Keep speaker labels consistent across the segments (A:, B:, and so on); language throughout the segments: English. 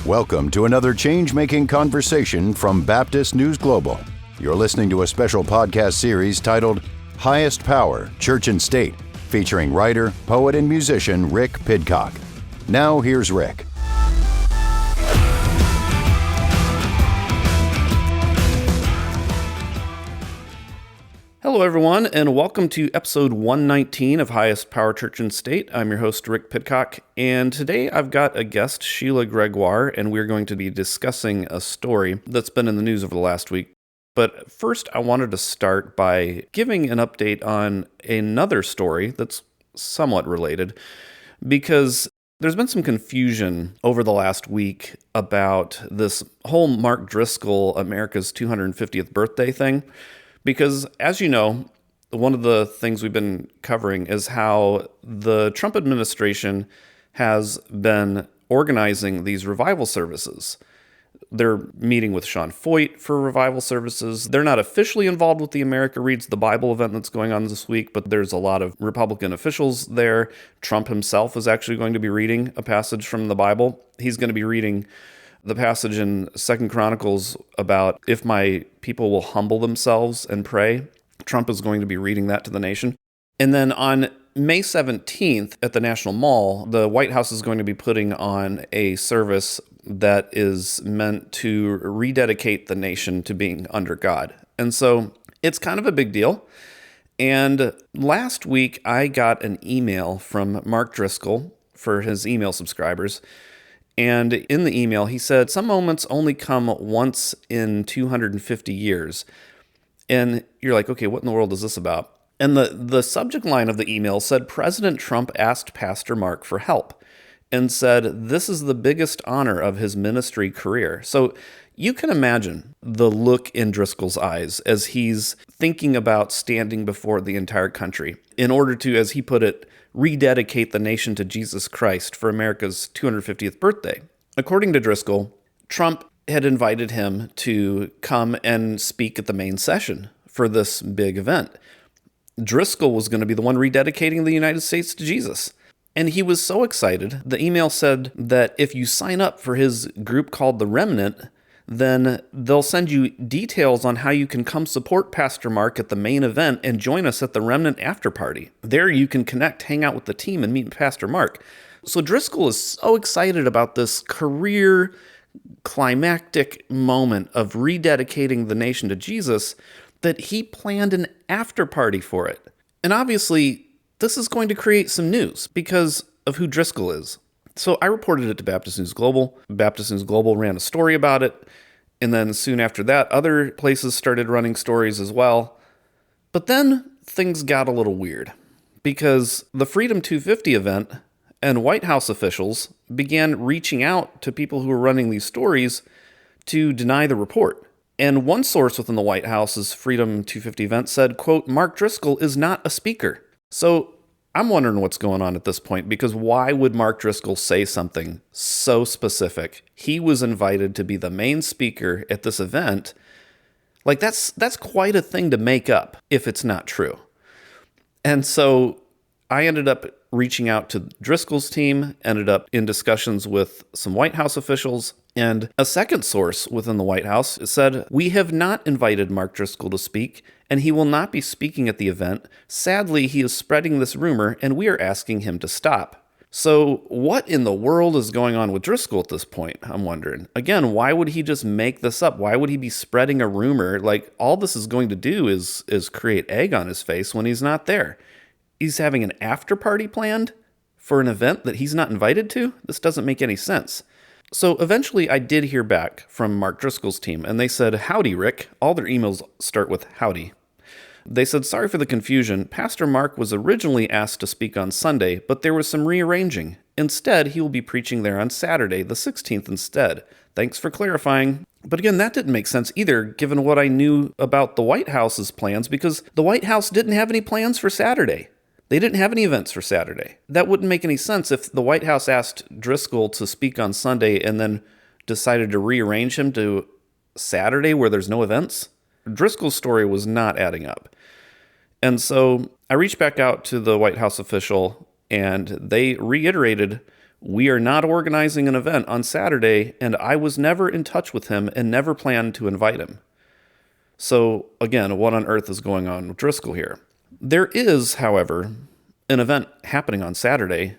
A: Welcome to another change-making conversation from Baptist News Global. You're listening to a special podcast series titled Highest Power, Church and State, featuring writer, poet, and musician Rick Pidcock. Now here's Rick.
B: Hello, everyone, and welcome to episode 119 of Highest Power Church and State. I'm your host, Rick Pidcock, and today I've got a guest, Sheila Gregoire, and we're going to be discussing a story that's been in the news over the last week. But first, I wanted to start by giving an update on another story that's somewhat related, because there's been some confusion over the last week about this whole Mark Driscoll, America's 250th birthday thing. Because, as you know, one of the things we've been covering is how the Trump administration has been organizing these revival services. They're meeting with Sean Feucht for revival services. They're not officially involved with the America Reads the Bible event that's going on this week, but there's a lot of Republican officials there. Trump himself is actually going to be reading a passage from the Bible. He's going to be reading the passage in 2 Chronicles about if my people will humble themselves and pray. Trump is going to be reading that to the nation. And then on May 17th at the National Mall, the White House is going to be putting on a service that is meant to rededicate the nation to being under God. And so it's kind of a big deal. And last week, I got an email from Mark Driscoll for his email subscribers. And in the email, he said, some moments only come once in 250 years. And you're like, okay, what in the world is this about? And the subject line of the email said, President Trump asked Pastor Mark for help and said, this is the biggest honor of his ministry career. So you can imagine the look in Driscoll's eyes as he's thinking about standing before the entire country in order to, as he put it, rededicate the nation to Jesus Christ for America's 250th birthday. According to Driscoll, Trump had invited him to come and speak at the main session for this big event. Driscoll was going to be the one rededicating the United States to Jesus. And he was so excited. The email said that if you sign up for his group called The Remnant, then they'll send you details on how you can come support Pastor Mark at the main event and join us at the Remnant after party. There you can connect, hang out with the team, and meet Pastor Mark. So Driscoll is so excited about this career climactic moment of rededicating the nation to Jesus that he planned an after party for it. And obviously, this is going to create some news because of who Driscoll is. So I reported it to Baptist News Global. Baptist News Global ran a story about it. And then soon after that, other places started running stories as well. But then things got a little weird because the Freedom 250 event and White House officials began reaching out to people who were running these stories to deny the report. And one source within the White House's Freedom 250 event said, quote, Mark Driscoll is not a speaker. So I'm wondering what's going on at this point, because why would Mark Driscoll say something so specific? He was invited to be the main speaker at this event. Like, that's quite a thing to make up if it's not true. And so I ended up reaching out to Driscoll's team, ended up in discussions with some White House officials, and a second source within the White House said, we have not invited Mark Driscoll to speak, and he will not be speaking at the event. Sadly, he is spreading this rumor, and we are asking him to stop. So what in the world is going on with Driscoll at this point, I'm wondering? Again, why would he just make this up? Why would he be spreading a rumor? Like, all this is going to do is create egg on his face when he's not there. He's having an after party planned for an event that he's not invited to? This doesn't make any sense. So eventually I did hear back from Mark Driscoll's team, and they said, howdy, Rick. All their emails start with howdy. They said, sorry for the confusion. Pastor Mark was originally asked to speak on Sunday, but there was some rearranging. Instead, he will be preaching there on Saturday, the 16th instead. Thanks for clarifying. But again, that didn't make sense either, given what I knew about the White House's plans, because the White House didn't have any plans for Saturday. They didn't have any events for Saturday. That wouldn't make any sense if the White House asked Driscoll to speak on Sunday and then decided to rearrange him to Saturday where there's no events. Driscoll's story was not adding up. And so I reached back out to the White House official, and they reiterated We are not organizing an event on Saturday, and I was never in touch with him and never planned to invite him. So, again, what on earth is going on with Driscoll here? There is, however, an event happening on Saturday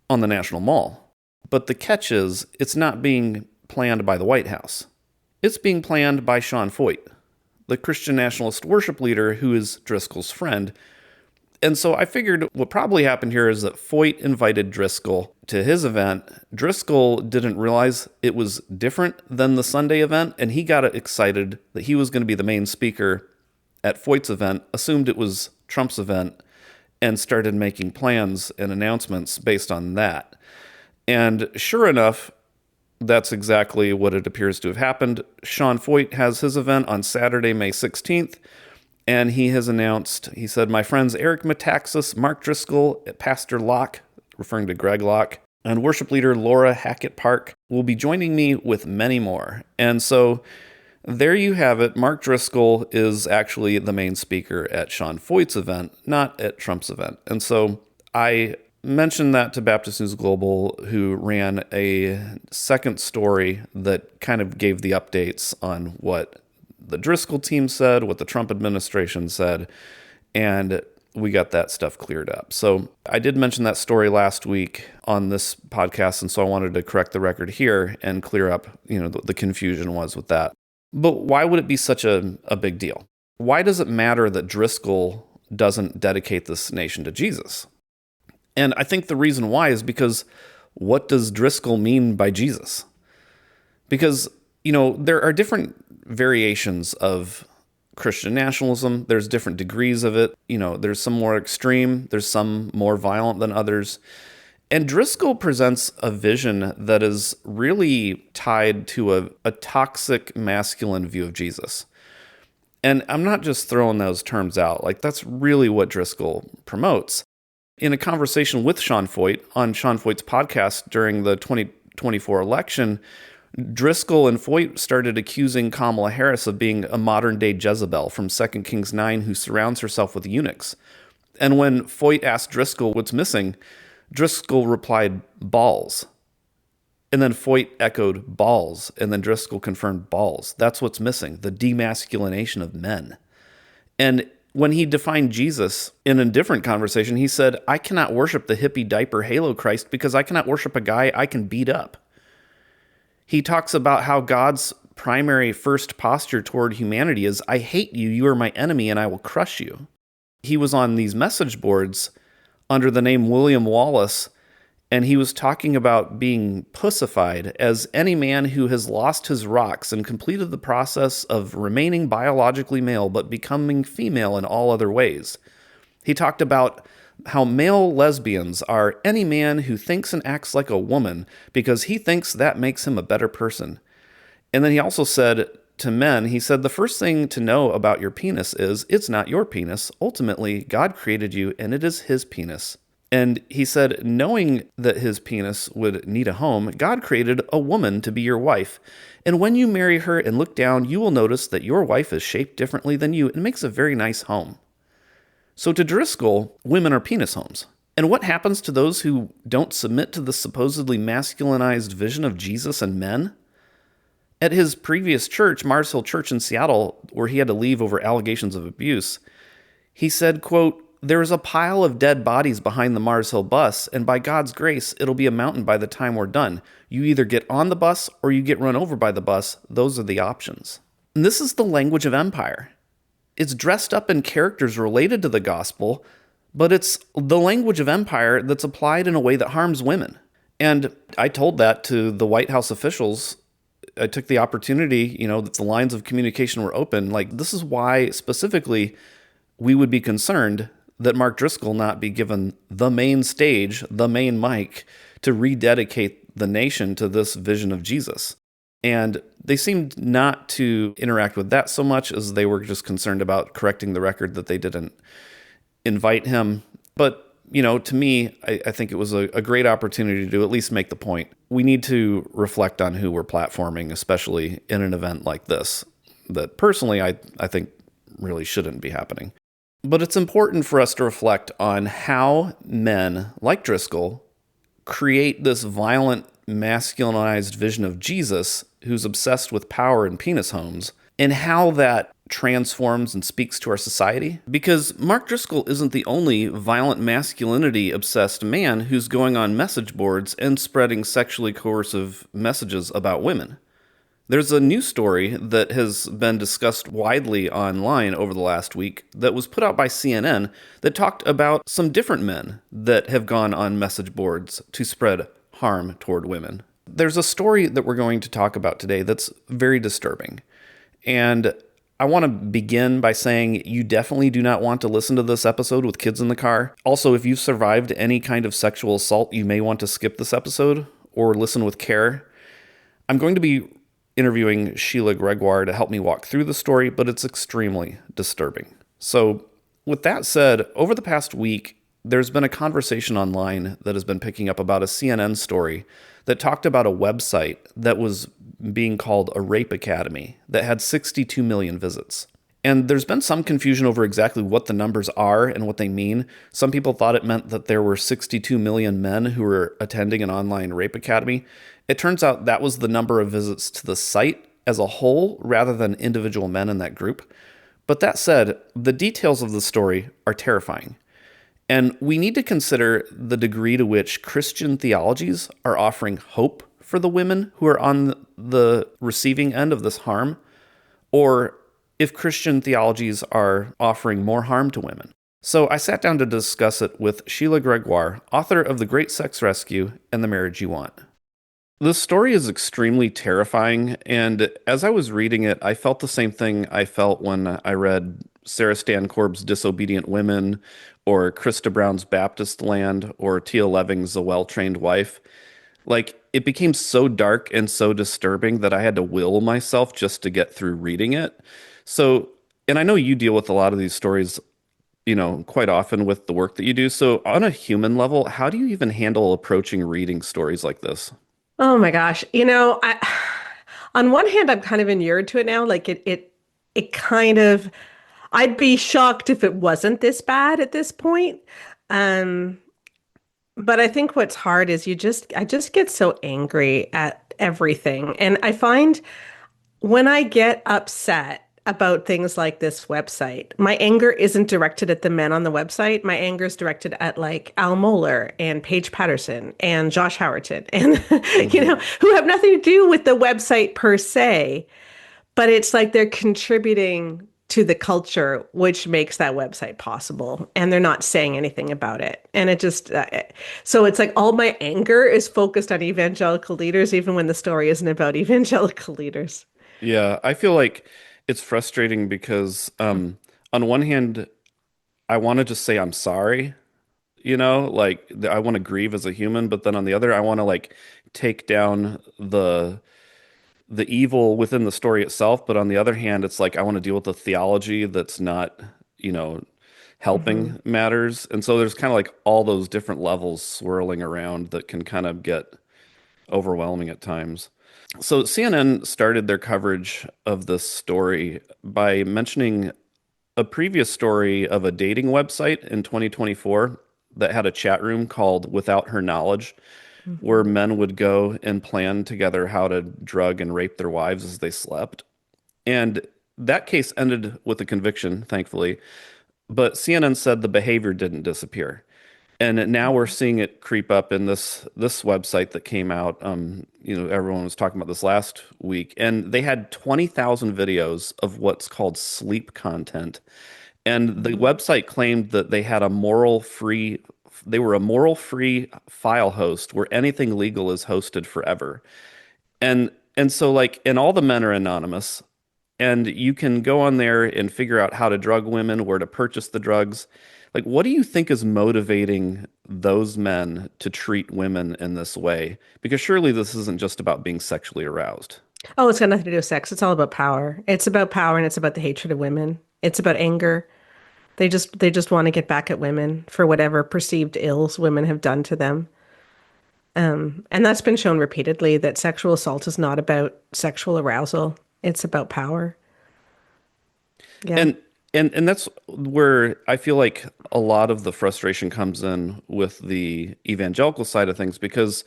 B: on the National Mall. But the catch is, it's not being planned by the White House. It's being planned by Sean Feucht, the Christian nationalist worship leader who is Driscoll's friend. And so I figured what probably happened here is that Feucht invited Driscoll to his event. Driscoll didn't realize it was different than the Sunday event, and he got excited that he was going to be the main speaker at Feucht's event, assumed it was Trump's event, and started making plans and announcements based on that. And sure enough, that's exactly what it appears to have happened. Sean Feucht has his event on Saturday, May 16th. And he has announced, he said, my friends Eric Metaxas, Mark Driscoll, Pastor Locke, referring to Greg Locke, and worship leader Laura Hackett Park will be joining me with many more. And so there you have it. Mark Driscoll is actually the main speaker at Sean Feucht's event, not at Trump's event. And so I mentioned that to Baptist News Global, who ran a second story that kind of gave the updates on what the Driscoll team said, what the Trump administration said, and we got that stuff cleared up. So I did mention that story last week on this podcast, and so I wanted to correct the record here and clear up, the confusion was with that. But why would it be such a big deal? Why does it matter that Driscoll doesn't dedicate this nation to Jesus? And I think the reason why is because what does Driscoll mean by Jesus? Because, there are different variations of Christian nationalism. There's different degrees of it. There's some more extreme. There's some more violent than others. And Driscoll presents a vision that is really tied to a toxic masculine view of Jesus. And I'm not just throwing those terms out. That's really what Driscoll promotes. In a conversation with Sean Feucht on Sean Feucht's podcast during the 2024 election, Driscoll and Feucht started accusing Kamala Harris of being a modern-day Jezebel from 2 Kings 9 who surrounds herself with eunuchs. And when Feucht asked Driscoll what's missing, Driscoll replied, balls. And then Feucht echoed balls, and then Driscoll confirmed balls. That's what's missing, the demasculination of men. And when he defined Jesus in a different conversation, he said, I cannot worship the hippie diaper halo Christ because I cannot worship a guy I can beat up. He talks about how God's primary first posture toward humanity is, I hate you, you are my enemy, and I will crush you. He was on these message boards under the name William Wallace, and he was talking about being pussified as any man who has lost his rocks and completed the process of remaining biologically male but becoming female in all other ways. He talked about how male lesbians are any man who thinks and acts like a woman because he thinks that makes him a better person. And then he also said to men, he said, the first thing to know about your penis is it's not your penis. Ultimately, God created you and it is his penis. And he said, knowing that his penis would need a home, God created a woman to be your wife. And when you marry her and look down, you will notice that your wife is shaped differently than you and makes a very nice home. So to Driscoll, women are penis homes. And what happens to those who don't submit to the supposedly masculinized vision of Jesus and men? At his previous church, Mars Hill Church in Seattle, where he had to leave over allegations of abuse, he said, quote, there is a pile of dead bodies behind the Mars Hill bus, and by God's grace, it'll be a mountain by the time we're done. You either get on the bus or you get run over by the bus. Those are the options. And this is the language of empire. It's dressed up in characters related to the gospel, but it's the language of empire that's applied in a way that harms women. And I told that to the White House officials. I took the opportunity, that the lines of communication were open. This is why specifically we would be concerned that Mark Driscoll not be given the main stage, the main mic, to rededicate the nation to this vision of Jesus. And they seemed not to interact with that so much as they were just concerned about correcting the record that they didn't invite him. But, to me, I think it was a great opportunity to at least make the point. We need to reflect on who we're platforming, especially in an event like this, that personally I think really shouldn't be happening. But it's important for us to reflect on how men like Driscoll create this violent, masculinized vision of Jesus who's obsessed with power and penis homes, and how that transforms and speaks to our society. Because Mark Driscoll isn't the only violent masculinity obsessed man who's going on message boards and spreading sexually coercive messages about women. There's a news story that has been discussed widely online over the last week that was put out by CNN that talked about some different men that have gone on message boards to spread harm toward women. There's a story that we're going to talk about today that's very disturbing. And I want to begin by saying you definitely do not want to listen to this episode with kids in the car. Also, if you've survived any kind of sexual assault, you may want to skip this episode or listen with care. I'm going to be interviewing Sheila Gregoire to help me walk through the story, but it's extremely disturbing. So, with that said, over the past week, there's been a conversation online that has been picking up about a CNN story that talked about a website that was being called a rape academy that had 62 million visits. And there's been some confusion over exactly what the numbers are and what they mean. Some people thought it meant that there were 62 million men who were attending an online rape academy. It turns out that was the number of visits to the site as a whole rather than individual men in that group. But that said, the details of the story are terrifying. And we need to consider the degree to which Christian theologies are offering hope for the women who are on the receiving end of this harm, or if Christian theologies are offering more harm to women. So I sat down to discuss it with Sheila Gregoire, author of The Great Sex Rescue and the Marriage You Want. The story is extremely terrifying, and as I was reading it, I felt the same thing I felt when I read Sarah Stankorb's Disobedient Women, or Krista Brown's Baptist Land, or Tia Leving's A Well-Trained Wife. Like, it became so dark and so disturbing that I had to will myself just to get through reading it. So, and I know you deal with a lot of these stories, quite often with the work that you do. So, on a human level, how do you even handle approaching reading stories like this?
C: Oh my gosh. On one hand, I'm kind of inured to it now. It kind of, I'd be shocked if it wasn't this bad at this point. Um, but I think what's hard is I just get so angry at everything. And I find when I get upset about things like this website, my anger isn't directed at the men on the website. My anger is directed at like Al Mohler and Paige Patterson and Josh Howerton and,
B: Mm-hmm.
C: who have nothing to do with the website per se, but it's like they're contributing to the culture, which makes that website possible. And they're not saying anything about it. And so it's like all my anger is focused on evangelical leaders, even when the story isn't about evangelical leaders.
B: Yeah, I feel like it's frustrating because, on one hand, I want to just say I'm sorry, I want to grieve as a human, but then on the other, I want to like take down the evil within the story itself. But on the other hand, it's like I want to deal with the theology that's not, you know,
C: Hmm.
B: helping matters. And so there's kind of like all those different levels swirling around that can kind of get overwhelming at times. So CNN started their coverage of this story by mentioning a previous story of a dating website in 2024 that had a chat room called Without Her Knowledge, where
C: Hmm.
B: men would go and plan together how to drug and rape their wives as they slept. And that case ended with a conviction, thankfully. But CNN said the behavior didn't disappear. And now we're seeing it creep up in this website that came out. Everyone was talking about this last week, and they had 20,000 videos of what's called sleep content. And the
C: Hmm.
B: website claimed that they were a moral free file host where anything legal is hosted forever. And so like, and all the men are anonymous, and you can go on there and figure out how to drug women, where to purchase the drugs. Like, what do you think is motivating those men to treat women in this way? Because surely this isn't just about being sexually aroused.
C: Oh, it's got nothing to do with sex. It's all about power. It's about power and it's about the hatred of women. It's about anger. They just want to get back at women for whatever perceived ills women have done to them. And that's been shown repeatedly that sexual assault is not about sexual arousal. It's about power. Yeah.
B: And And that's where I feel like a lot of the frustration comes in with the evangelical side of things, because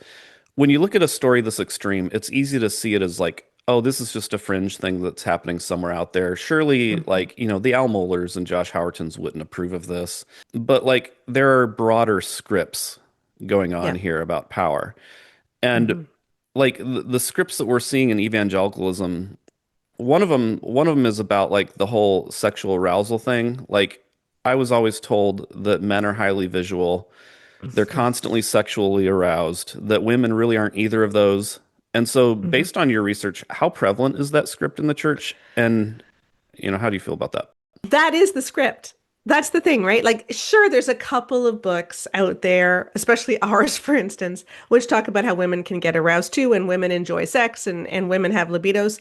B: when you look at a story this extreme, it's easy to see it as like, oh, this is just a fringe thing that's happening somewhere out there. Surely,
C: Mhm.
B: like, the Al Mohlers and Josh Howertons wouldn't approve of this. But like, there are broader scripts going on
C: Yeah.
B: here about power. And
C: Hmm.
B: like the scripts that we're seeing in evangelicalism, one of them is about like the whole sexual arousal thing. Like, I was always told that men are highly visual, they're constantly sexually aroused, that women really aren't either of those. And so,
C: Hmm.
B: based on your research, how prevalent is that script in the church? And, how do you feel about that?
C: That is the script. That's the thing, right? Like, sure, there's a couple of books out there, especially ours, for instance, which talk about how women can get aroused too, and women enjoy sex, and women have libidos.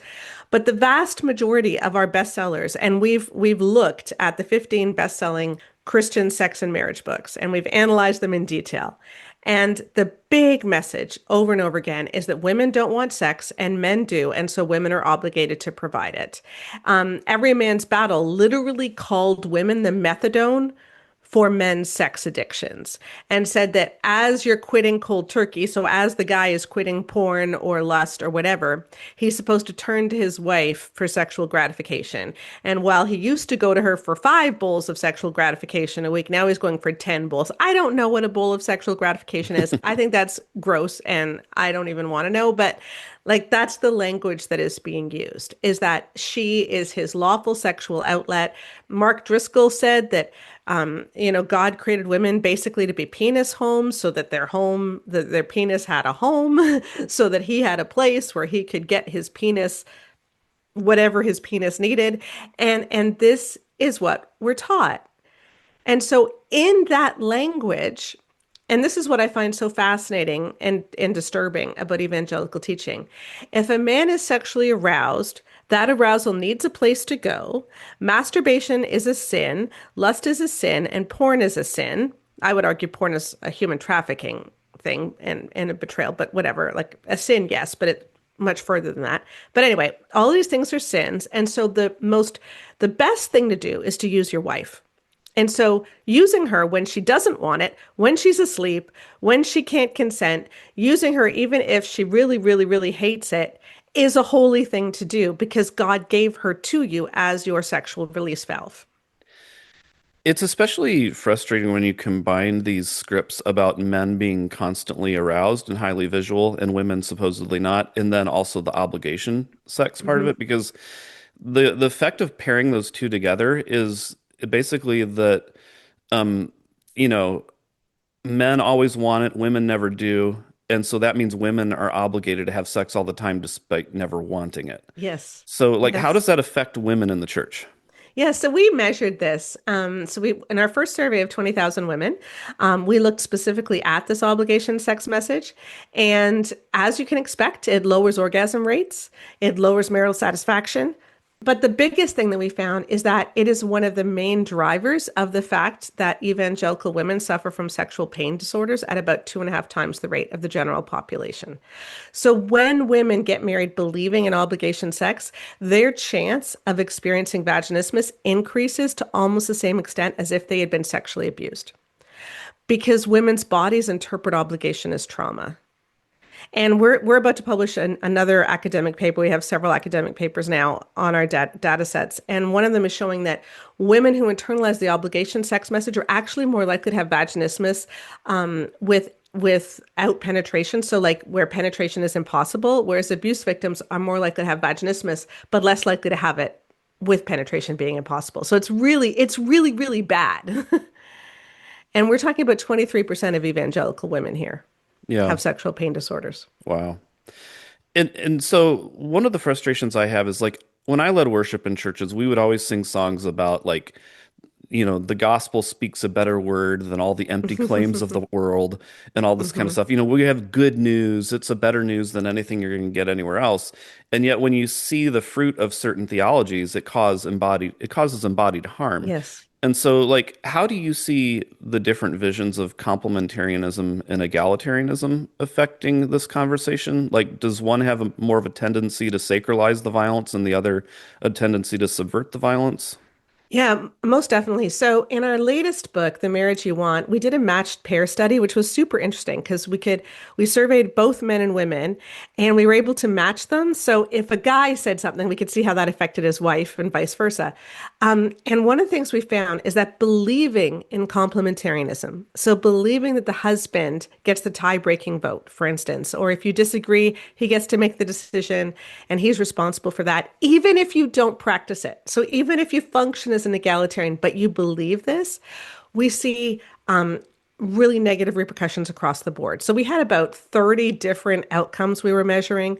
C: But the vast majority of our bestsellers, and we've looked at the 15 best-selling Christian sex and marriage books, and we've analyzed them in detail. And the big message over and over again is that women don't want sex and men do, and so women are obligated to provide it. Every Man's Battle literally called women the methadone for men's sex addictions and said that as you're quitting cold turkey, so as the guy is quitting porn or lust or whatever, he's supposed to turn to his wife for sexual gratification. And while he used to go to her for 5 bowls of sexual gratification a week, now he's going for 10 bowls. I don't know what a bowl of sexual gratification is. I think that's gross and I don't even want to know, but like that's the language that is being used, is that she is his lawful sexual outlet. Mark Driscoll said that God created women basically to be penis homes so that their penis had a home, so that he had a place where he could get his penis, whatever his penis needed. And this is what we're taught. And so in that language, and this is what I find so fascinating and disturbing about evangelical teaching. If a man is sexually aroused, that arousal needs a place to go. Masturbation is a sin, lust is a sin, and porn is a sin. I would argue porn is a human trafficking thing and a betrayal, but whatever. Like a sin, yes, but it much further than that. But anyway, all these things are sins. And so the best thing to do is to use your wife. And so using her when she doesn't want it, when she's asleep, when she can't consent, using her even if she really, really, really hates it, is a holy thing to do because God gave her to you as your sexual release valve.
B: It's especially frustrating when you combine these scripts about men being constantly aroused and highly visual and women supposedly not, and then also the obligation sex part of
C: Hmm.
B: it, because the effect of pairing those two together is basically that um, you know, men always want it, women never do. And so that means women are obligated to have sex all the time despite never wanting it.
C: Yes.
B: So, like, how does
C: Yes.
B: that affect women in the church?
C: Yeah, so we measured this. So we, in our first survey of 20,000 women, we looked specifically at this obligation sex message. And as you can expect, it lowers orgasm rates, it lowers marital satisfaction. But the biggest thing that we found is that it is one of the main drivers of the fact that evangelical women suffer from sexual pain disorders at about 2.5 times the rate of the general population. So when women get married believing in obligation sex, their chance of experiencing vaginismus increases to almost the same extent as if they had been sexually abused. Because women's bodies interpret obligation as trauma. And we're about to publish another academic paper. We have several academic papers now on our data sets. And one of them is showing that women who internalize the obligation sex message are actually more likely to have vaginismus without penetration. So like where penetration is impossible, whereas abuse victims are more likely to have vaginismus, but less likely to have it with penetration being impossible. So it's really, really bad. And we're talking about 23% of evangelical women here
B: Yeah.
C: have sexual pain disorders.
B: Wow. And so one of the frustrations I have is like when I led worship in churches, we would always sing songs about like, the gospel speaks a better word than all the empty claims of the world and all this kind of
C: Hmm.
B: stuff. We have good news. It's a better news than anything you're going to get anywhere else. And yet when you see the fruit of certain theologies, it causes embodied harm.
C: Yes.
B: And so like how do you see the different visions of complementarianism and egalitarianism affecting this conversation? Like does one have more of a tendency to sacralize the violence and the other a tendency to subvert the violence?
C: Yeah, most definitely. So in our latest book, The Marriage You Want, we did a matched pair study, which was super interesting because we surveyed both men and women and we were able to match them. So if a guy said something, we could see how that affected his wife and vice versa. And one of the things we found is that believing in complementarianism, so believing that the husband gets the tie-breaking vote, for instance, or if you disagree, he gets to make the decision and he's responsible for that, even if you don't practice it. So even if you function as an egalitarian, but you believe this, we see really negative repercussions across the board. So we had about 30 different outcomes we were measuring.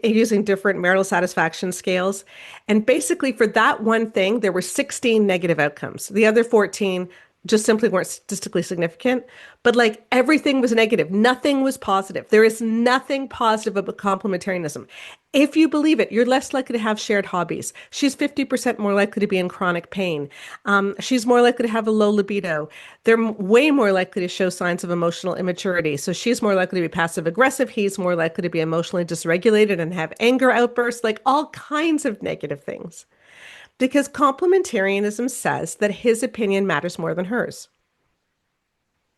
C: Using different marital satisfaction scales. And basically, for that one thing, there were 16 negative outcomes. The other 14 just simply weren't statistically significant. But like everything was negative, nothing was positive. There is nothing positive about complementarianism. If you believe it, you're less likely to have shared hobbies. She's 50% more likely to be in chronic pain. She's more likely to have a low libido. They're way more likely to show signs of emotional immaturity. So she's more likely to be passive aggressive. He's more likely to be emotionally dysregulated and have anger outbursts, like all kinds of negative things. Because complementarianism says that his opinion matters more than hers.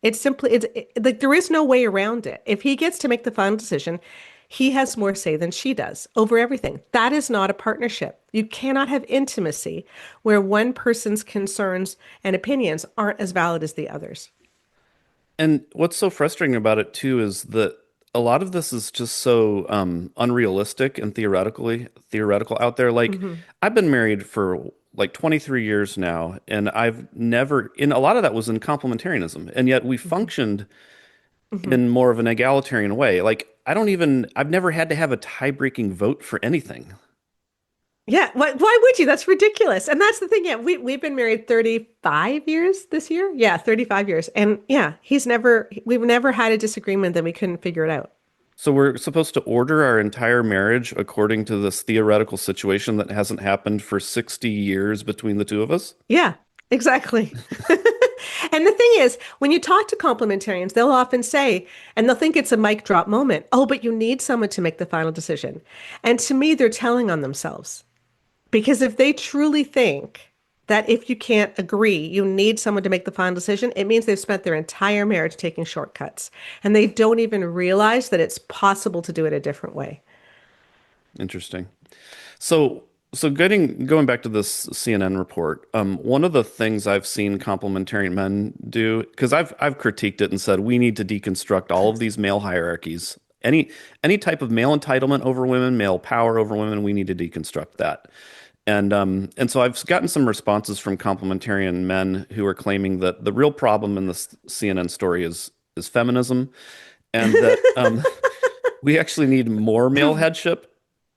C: Like there is no way around it. If he gets to make the final decision, he has more say than she does over everything. That is not a partnership. You cannot have intimacy where one person's concerns and opinions aren't as valid as the others.
B: And what's so frustrating about it too is that a lot of this is just so unrealistic and theoretical out there. Like
C: Hmm.
B: I've been married for like 23 years now, and I've never, in a lot of that was in complementarianism, and yet we
C: Hmm.
B: functioned
C: Hmm.
B: in more of an egalitarian way. Like I've never had to have a tie-breaking vote for anything.
C: Yeah, why would you? That's ridiculous. And that's the thing. Yeah, we've been married 35 years this year. Yeah, 35 years. And yeah, we've never had a disagreement that we couldn't figure it out.
B: So we're supposed to order our entire marriage according to this theoretical situation that hasn't happened for 60 years between the two of us.
C: Yeah, exactly. And the thing is, when you talk to complementarians, they'll often say, and they'll think it's a mic drop moment, oh, but you need someone to make the final decision. And to me, they're telling on themselves. Because if they truly think that if you can't agree, you need someone to make the final decision, it means they've spent their entire marriage taking shortcuts. And they don't even realize that it's possible to do it a different way.
B: Interesting. So, going back to this CNN report, one of the things I've seen complementarian men do, because I've critiqued it and said we need to deconstruct all of these male hierarchies. Any type of male entitlement over women, male power over women, we need to deconstruct that. And so I've gotten some responses from complementarian men who are claiming that the real problem in this CNN story is feminism, and that we actually need more male headship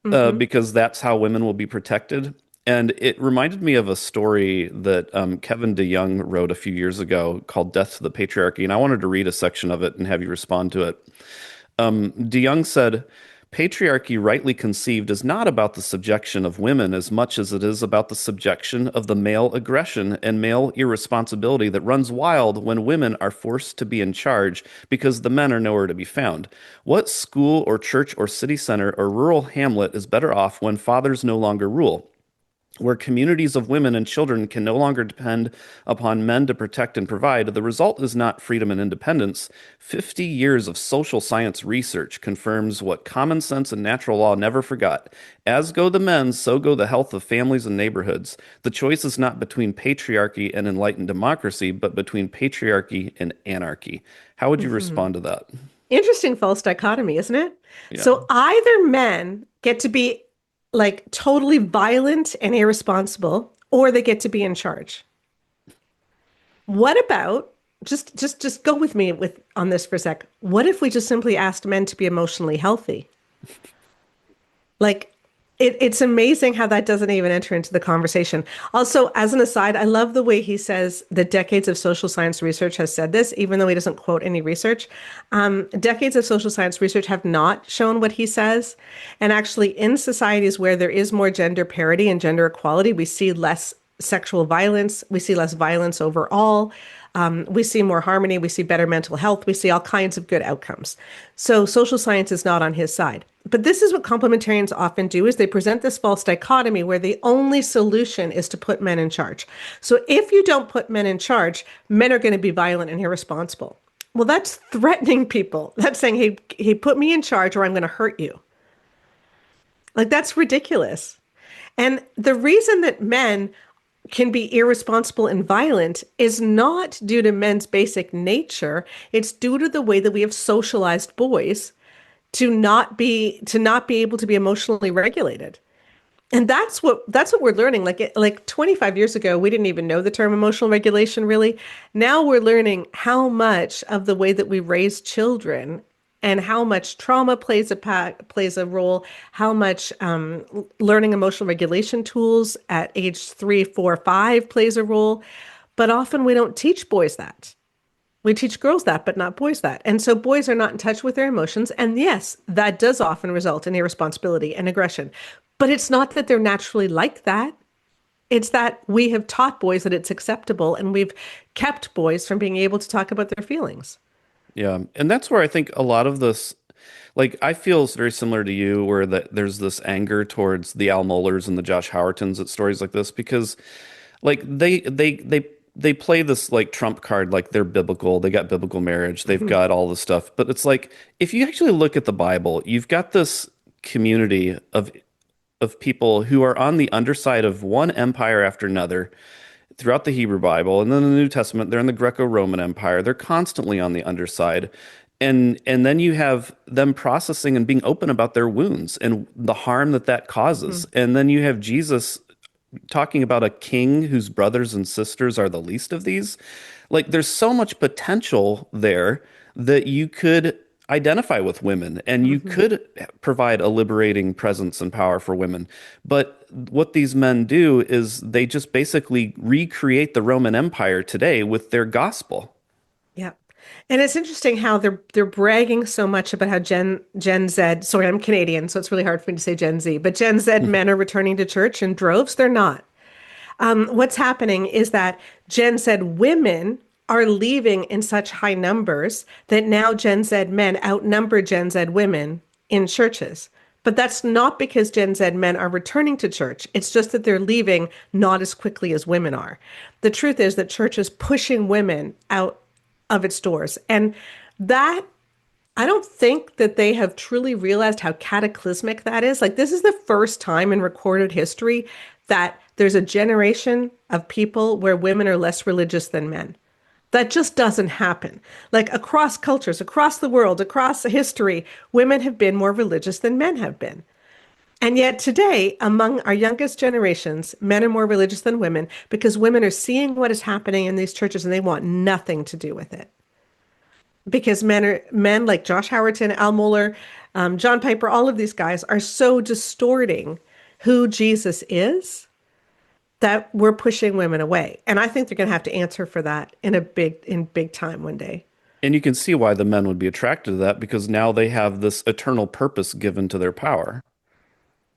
C: Hmm.
B: because that's how women will be protected. And it reminded me of a story that Kevin DeYoung wrote a few years ago called Death to the Patriarchy. And I wanted to read a section of it and have you respond to it. DeYoung said, patriarchy, rightly conceived, is not about the subjection of women as much as it is about the subjection of the male aggression and male irresponsibility that runs wild when women are forced to be in charge because the men are nowhere to be found. What school or church or city center or rural hamlet is better off when fathers no longer rule? Where communities of women and children can no longer depend upon men to protect and provide, the result is not freedom and independence. 50 years of social science research confirms what common sense and natural law never forgot. As go the men, so go the health of families and neighborhoods. The choice is not between patriarchy and enlightened democracy, but between patriarchy and anarchy. How would you
C: Hmm.
B: respond to that?
C: Interesting false dichotomy, isn't it?
B: Yeah.
C: So either men get to be like totally violent and irresponsible, or they get to be in charge. What about just go with me with on this for a sec. What if we just simply asked men to be emotionally healthy? Like it's amazing how that doesn't even enter into the conversation. Also, as an aside, I love the way he says that decades of social science research has said this, even though he doesn't quote any research. Decades of social science research have not shown what he says. And actually, in societies where there is more gender parity and gender equality, we see less. sexual violence. We see less violence overall. We see more harmony. We see better mental health. We see all kinds of good outcomes. So social science is not on his side. But this is what complementarians often do is they present this false dichotomy where the only solution is to put men in charge. So if you don't put men in charge, men are going to be violent and irresponsible. Well, that's threatening people. That's saying, hey, put me in charge or I'm going to hurt you. Like, that's ridiculous. And the reason that men can be irresponsible and violent is not due to men's basic nature. It's due to the way that we have socialized boys to not be able to be emotionally regulated. And that's what we're learning. Like 25 years ago, we didn't even know the term emotional regulation really. Now we're learning how much of the way that we raise children and how much trauma plays a role, how much learning emotional regulation tools at age 3, 4, 5 plays a role. But often we don't teach boys that. We teach girls that, but not boys that. And so boys are not in touch with their emotions. And yes, that does often result in irresponsibility and aggression. But it's not that they're naturally like that. It's that we have taught boys that it's acceptable and we've kept boys from being able to talk about their feelings.
B: Yeah. And that's where I think a lot of this, like, I feel very similar to you, where that there's this anger towards the Al Mollers and the Josh Howertons at stories like this, because like they play this like trump card, like they're biblical, they got biblical marriage, they've got all this stuff. But it's like, if you actually look at the Bible, you've got this community of people who are on the underside of one empire after another throughout the Hebrew Bible, and then in the New Testament, they're in the Greco-Roman Empire. They're constantly on the underside. And then you have them processing and being open about their wounds and the harm that that causes. And then you have Jesus talking about a king whose brothers and sisters are the least of these. Like, there's so much potential there that you could identify with women and you could provide a liberating presence and power for women. But what these men do is they just basically recreate the Roman Empire today with their gospel.
C: Yeah. And it's interesting how they're bragging so much about how Gen Z, sorry, I'm Canadian, so it's really hard for me to say Gen Z, but Gen Z men are returning to church in droves. They're not. What's happening is that Gen Z women are leaving in such high numbers that now Gen Z men outnumber Gen Z women in churches. But that's not because Gen Z men are returning to church. It's just that they're leaving not as quickly as women are. The truth is that church is pushing women out of its doors. And that, I don't think that they have truly realized how cataclysmic that is. Like, this is the first time in recorded history that there's a generation of people where women are less religious than men. That just doesn't happen. Like, across cultures, across the world, across history, women have been more religious than men have been. And yet today, among our youngest generations, men are more religious than women because women are seeing what is happening in these churches and they want nothing to do with it. Because men like Josh Howerton, Al Mohler, John Piper, all of these guys are so distorting who Jesus is that we're pushing women away. And I think they're going to have to answer for that in big time one day.
B: And you can see why the men would be attracted to that, because now they have this eternal purpose given to their power.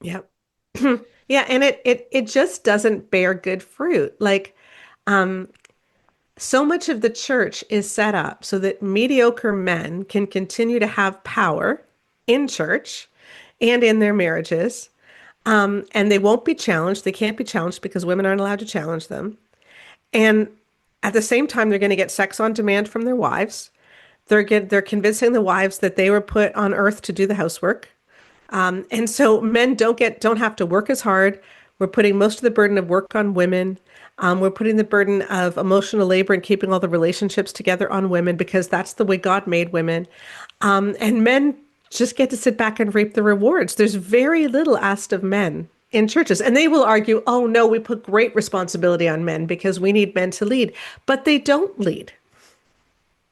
C: Yep. Yeah, and it just doesn't bear good fruit. Like, so much of the church is set up so that mediocre men can continue to have power in church and in their marriages. And they won't be challenged. They can't be challenged because women aren't allowed to challenge them. And at the same time, they're going to get sex on demand from their wives. They're convincing the wives that they were put on earth to do the housework. And so men don't have to work as hard. We're putting most of the burden of work on women. We're putting the burden of emotional labor and keeping all the relationships together on women because that's the way God made women. And men just get to sit back and reap the rewards. There's very little asked of men in churches. And they will argue, oh no, we put great responsibility on men because we need men to lead. But they don't lead.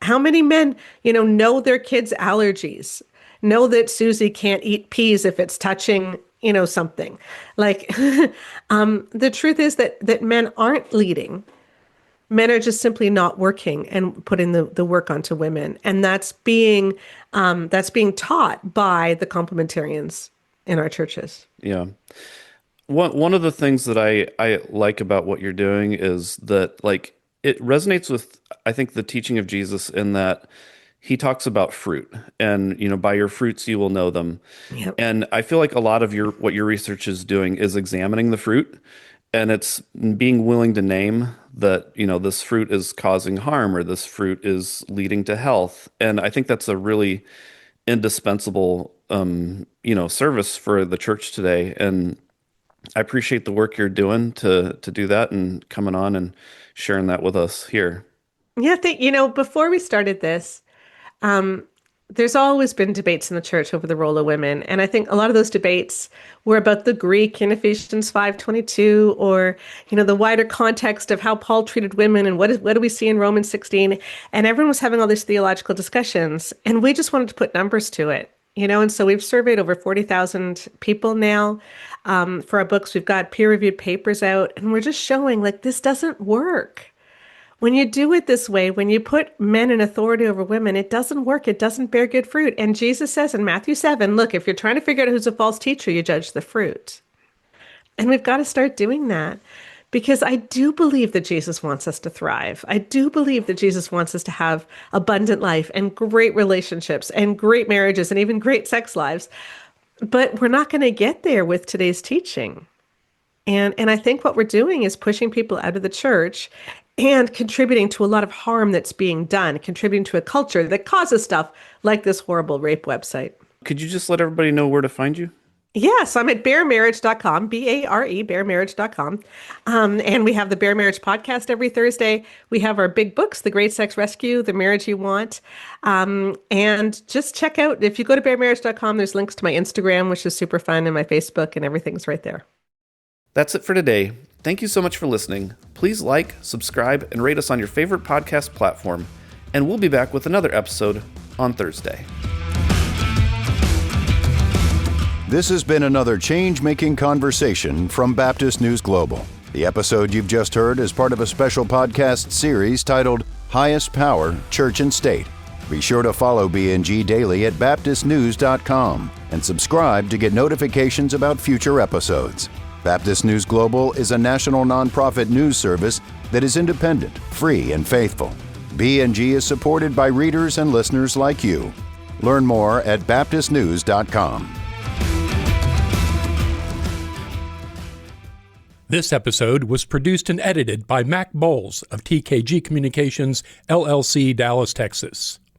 C: How many men, know their kids' allergies, know that Susie can't eat peas if it's touching, something. Like, the truth is that men aren't leading. Men are just simply not working and putting the work onto women. And that's being taught by the complementarians in our churches.
B: Yeah. One of the things that I like about what you're doing is that like it resonates with I think the teaching of Jesus in that he talks about fruit and by your fruits you will know them.
C: Yep.
B: And I feel like a lot of your what your research is doing is examining the fruit and it's being willing to name that this fruit is causing harm or this fruit is leading to health. And I think that's a really indispensable service for the church today. And I appreciate the work you're doing to do that and coming on and sharing that with us here.
C: Yeah, before we started this, um, there's always been debates in the church over the role of women, and I think a lot of those debates were about the Greek in Ephesians 5:22, or the wider context of how Paul treated women, and what do we see in Romans 16, and everyone was having all these theological discussions, and we just wanted to put numbers to it. And so we've surveyed over 40,000 people now for our books. We've got peer-reviewed papers out, and we're just showing like this doesn't work. When you do it this way, when you put men in authority over women, it doesn't work. It doesn't bear good fruit. And Jesus says in Matthew 7, look, if you're trying to figure out who's a false teacher, you judge the fruit. And we've got to start doing that because I do believe that Jesus wants us to thrive. I do believe that Jesus wants us to have abundant life and great relationships and great marriages and even great sex lives. But we're not going to get there with today's teaching. And I think what we're doing is pushing people out of the church and contributing to a lot of harm that's being done, contributing to a culture that causes stuff like this horrible rape website.
B: Could you just let everybody know where to find you?
C: Yes, I'm at baremarriage.com, BARE, baremarriage.com. And we have the Bare Marriage podcast every Thursday. We have our big books, The Great Sex Rescue, The Marriage You Want. And just check out, if you go to baremarriage.com, there's links to my Instagram, which is super fun, and my Facebook, and everything's right there.
B: That's it for today. Thank you so much for listening. Please like, subscribe, and rate us on your favorite podcast platform. And we'll be back with another episode on Thursday.
A: This has been another change-making conversation from Baptist News Global. The episode you've just heard is part of a special podcast series titled Highest Power, Church and State. Be sure to follow BNG daily at baptistnews.com and subscribe to get notifications about future episodes. Baptist News Global is a national nonprofit news service that is independent, free, and faithful. BNG is supported by readers and listeners like you. Learn more at baptistnews.com.
D: This episode was produced and edited by Mac Bowles of TKG Communications, LLC, Dallas, Texas.